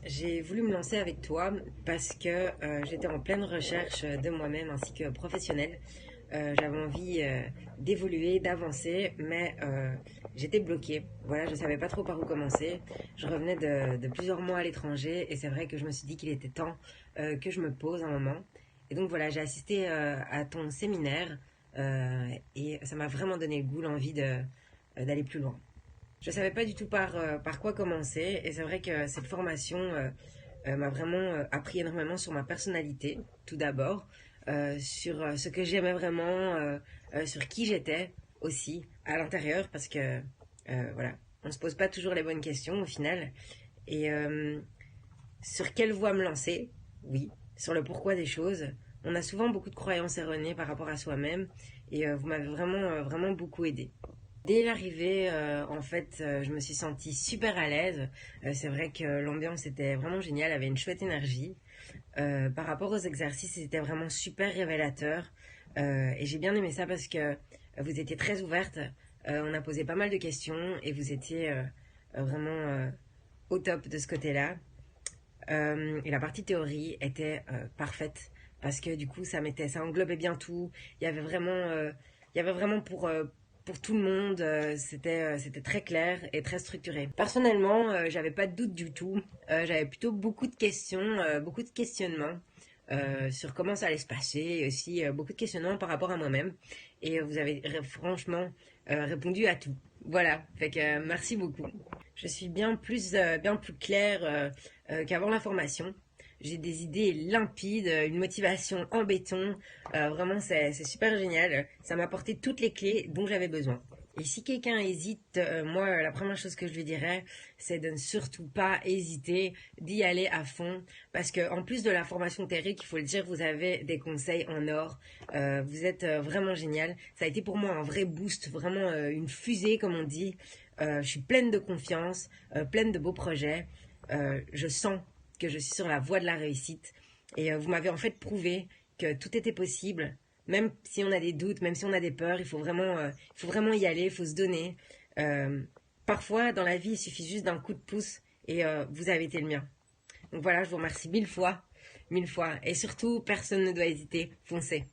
J'ai voulu me lancer avec toi parce que j'étais en pleine recherche de moi-même ainsi que professionnelle. J'avais envie d'évoluer, d'avancer, mais j'étais bloquée. Voilà, je savais pas trop par où commencer. Je revenais de plusieurs mois à l'étranger et c'est vrai que je me suis dit qu'il était temps que je me pose un moment. Et donc voilà, j'ai assisté à ton séminaire et ça m'a vraiment donné le goût, l'envie d'aller plus loin. Je savais pas du tout par quoi commencer et c'est vrai que cette formation m'a vraiment appris énormément sur ma personnalité, tout d'abord, sur ce que j'aimais vraiment, sur qui j'étais aussi à l'intérieur parce que voilà, on se pose pas toujours les bonnes questions au final et sur quelle voie me lancer, oui, sur le pourquoi des choses. On a souvent beaucoup de croyances erronées par rapport à soi-même et vous m'avez vraiment beaucoup aidé. Dès l'arrivée, en fait, je me suis sentie super à l'aise. C'est vrai que l'ambiance était vraiment géniale, avait une chouette énergie. Par rapport aux exercices, c'était vraiment super révélateur. Et j'ai bien aimé ça parce que vous étiez très ouverte. On a posé pas mal de questions et vous étiez vraiment au top de ce côté-là. Et la partie théorie était parfaite parce que du coup ça englobait bien tout. Il y avait vraiment pour tout le monde. C'était très clair et très structuré. Personnellement, j'avais pas de doute du tout. J'avais plutôt beaucoup de questions, beaucoup de questionnements. Sur comment ça allait se passer et aussi beaucoup de questionnements par rapport à moi-même et vous avez franchement répondu à tout. Voilà, fait que merci beaucoup. Je suis bien plus claire qu'avant la formation. J'ai des idées limpides, une motivation en béton. Vraiment, c'est super génial. Ça m'a apporté toutes les clés dont j'avais besoin. Et si quelqu'un hésite, moi, la première chose que je lui dirais, c'est de ne surtout pas hésiter, d'y aller à fond. Parce que en plus de la formation théorique, il faut le dire, vous avez des conseils en or. Vous êtes vraiment génial. Ça a été pour moi un vrai boost, vraiment une fusée, comme on dit. Je suis pleine de confiance, pleine de beaux projets. Je sens que je suis sur la voie de la réussite. Et vous m'avez en fait prouvé que tout était possible. Même si on a des doutes, même si on a des peurs, il faut vraiment y aller, il faut se donner. Euh, Parfois, dans la vie, il suffit juste d'un coup de pouce et vous avez été le mien. Donc voilà, je vous remercie mille fois, mille fois. Et surtout, personne ne doit hésiter, foncez.